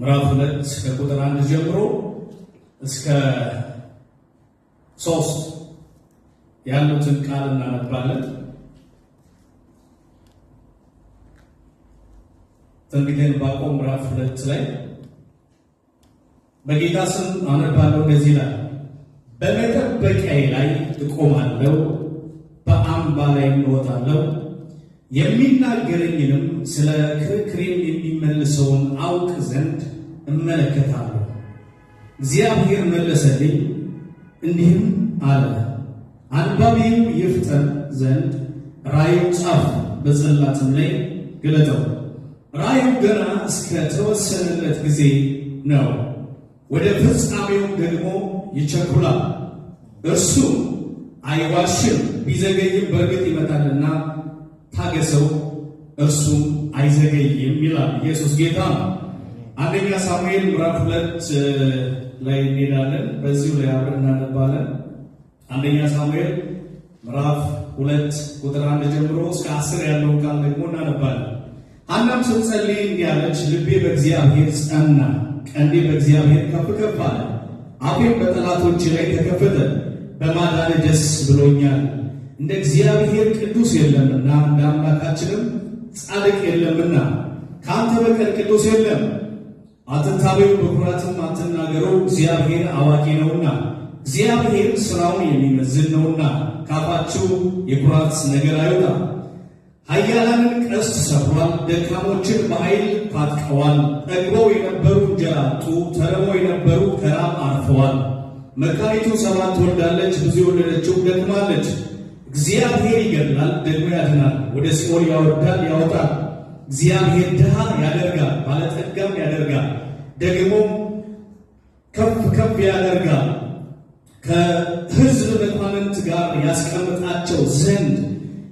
ምዕራፍ 2 ከቁጥር 1 ጀምሮ እስከ 3 ያሉትን ቃል እናነባለን። ትንቢተ ዕንባቆም ምዕራፍ 2 ላይ በጌታ ስም አነባለሁ። እንደዚህ ይላል። በመጠበቂያዬ ላይ እቆማለሁ፣ በአምባ ላይ እወጣለሁ፣ የሚናገረኝንም ስለ ክርክሬም የሚመልሰውን አውቅ ዘንድ እመለከታለሁ። እግዚአብሔር መለሰልኝ እንዲህም አለ፣ አንባቢው ይፍጠን ዘንድ ራእዩን ጻፍ፣ በጽላትም ላይ ግለጠው። ራእዩ ገና እስከ ተወሰነለት ጊዜ ነው፣ ወደ ፍጻሜውም ደግሞ ይቸኩላል። እርሱ አይዋሽም፣ ቢዘገይም በእርግጥ ይመጣልና ታገሰው፣ እርሱም አይዘገይም ይላል። ኢየሱስ ጌታ ነው። አንደኛ ሳሙኤል ምዕራፍ 2 ላይ እንሄዳለን። በዚሁ ላይ አብረን እናነባለን። አንደኛ ሳሙኤል ምዕራፍ 2 ቁጥር 1 ጀምሮ እስከ 10 ያለውን ቃል ደግሞ እናነባለን። ሐናም ስትጸልይ እንዲህ አለች፣ ልቤ በእግዚአብሔር ጸና፣ ቀንዴ በእግዚአብሔር ከፍ ከፍ አለ። አፌም በጠላቶች ላይ ተከፈተ፣ በማዳን ደስ ብሎኛል። እንደ እግዚአብሔር ቅዱስ የለምና፣ እንደ አምላካችንም ጻድቅ የለምና፣ ከአንተ በቀር ቅዱስ የለም። አትታበዩ፣ በኩራትም አትናገሩ፣ እግዚአብሔር አዋቂ ነውና፣ እግዚአብሔር ሥራውን የሚመዝን ነውና፣ ካፋችሁ የኩራት ነገር አይውጣ። ኃያላንን ቀስት ሰብሯል፣ ደካሞችን በኃይል ታጥቀዋል። ጠግበው የነበሩ እንጀራ አጡ፣ ተርበው የነበሩ ከራብ አርፈዋል። መካኒቱ 7 ትወልዳለች፣ ብዙ የወለደችው ደክማለች። እግዚአብሔር ይገድላል፣ ደግሞ ያድናል፣ ወደ ሲኦል ያወርዳል፣ ያወጣል። እግዚአብሔር ድሃ ያደርጋል፣ ባለጠጋም ያደርጋል፣ ደግሞ ከፍ ከፍ ያደርጋል። ከሕዝብ መኳንንት ጋር ያስቀምጣቸው ዘንድ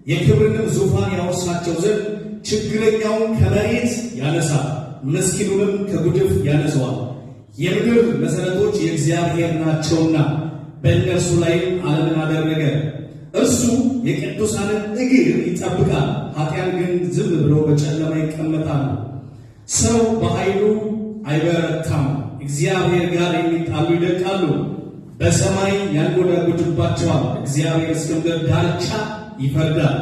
የክብርንም ዙፋን ያወርሳቸው ዘንድ ችግረኛውን ከመሬት ያነሳል፣ ምስኪኑንም ከጉድፍ ያነሰዋል። የምድር መሠረቶች የእግዚአብሔር ናቸውና በእነርሱ ላይም ዓለምን አደረገ። እርሱ የቅዱሳንን እግር ይጠብቃል፣ ኃጢያን ግን ዝም ብሎ በጨለማ ይቀመጣሉ። ሰው በኃይሉ አይበረታም፣ እግዚአብሔር ጋር የሚጣሉ ይደቃሉ። በሰማይ ያንጎዳጉድባቸዋል፣ እግዚአብሔር እስከ ምድር ዳርቻ ይፈርዳል።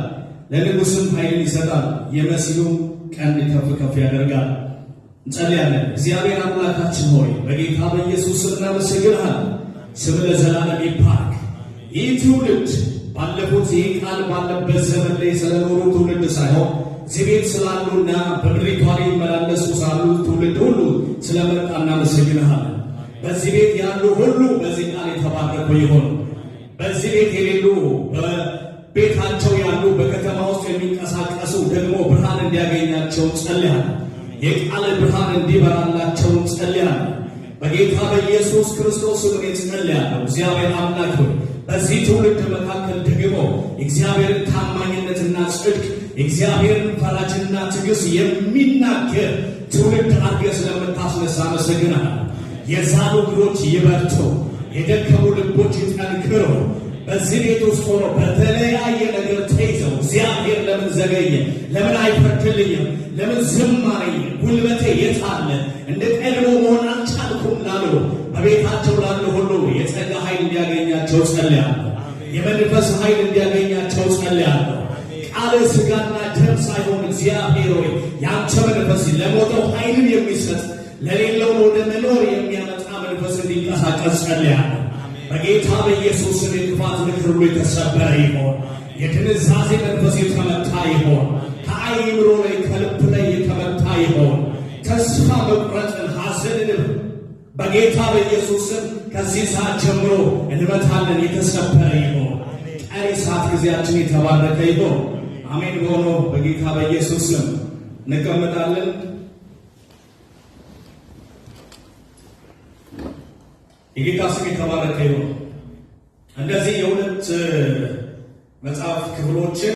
ለንጉሥም ኃይልን ይሰጣል፣ የመሲሁም ቀንድ ከፍ ከፍ ያደርጋል። እንጸልያለን። እግዚአብሔር አምላካችን ሆይ በጌታ በኢየሱስ ስም እናመሰግንሃለን። ስም ለዘላለም ይባረክ። ይህ ትውልድ ባለፉት ይህ ቃል ባለበት ዘመን ላይ ስለኖሩ ትውልድ ሳይሆን እዚህ ቤት ስላሉና በምድሪቷ ላይ ይመላለሱ ሳሉ ትውልድ ሁሉ ስለመጣ እናመሰግንሃለን። በዚህ ቤት ያሉ ሁሉ በዚህ ቃል የተባረኩ ይሆኑ። በዚህ ቤት የሌሉ በቤታቸው ያሉ በከተማ ውስጥ የሚንቀሳቀሱ ደግሞ ብርሃን እንዲያገኛቸው ጸልያለን። የቃል ብርሃን እንዲበራላቸው ጸልያለን። በጌታ በኢየሱስ ክርስቶስ ስም ጸልያለሁ። እግዚአብሔር አምላክ ሆይ በዚህ ትውልድ መካከል ደግሞ የእግዚአብሔርን ታማኝነትና ጽድቅ የእግዚአብሔርን ፈራጅና ትዕግስት የሚናገር ትውልድ አድርገህ ስለምታስነሳ አመሰግናለሁ። የዛሉ እግሮች ይበርቱ፣ የደከሙ ልቦች ይጠንክሩ። በዚህ ቤት ውስጥ ሆኖ በተለያየ ነገር ተይዘው እግዚአብሔር ለምን ዘገየ? ለምን አይፈርድልኝም? ለምን ዝም አለኝ? ጉልበቴ የት አለ? እንደ ቀድሞ መሆን አልቻልኩም ላሉ በቤታቸው ላሉ ሁሉ የጸጋ ኃይል እንዲያገኛቸው ጸልያለሁ። የመንፈስ ኃይል እንዲያገኛቸው ጸልያለሁ። ቃል ሥጋና ደም ሳይሆን እግዚአብሔር ሆይ ያንተ መንፈስ ለሞተው ኃይልን የሚሰጥ ለሌለው ወደ መኖር የሚያመጣ መንፈስ እንዲንቀሳቀስ ጸልያለሁ። በጌታ በኢየሱስ ስም የክፋት ምክር ሁሉ የተሰበረ ይሆን። የድንዛዜ መንፈስ የተመታ ይሆን። ከአይምሮ ላይ ከልብ ላይ የተመታ ይሆን። ተስፋ መቁረጥን፣ ሐዘንን በጌታ በኢየሱስ ስም ከዚህ ሰዓት ጀምሮ እንመታለን። የተሰበረ ይሆን። ቀሪ ሰዓት ጊዜያችን የተባረከ ይሆን። አሜን። ሆኖ በጌታ በኢየሱስ ስም እንቀመጣለን። የጌታ ስም የተባረከ ይሁን። እንደዚህ የሁለት መጽሐፍ ክፍሎችን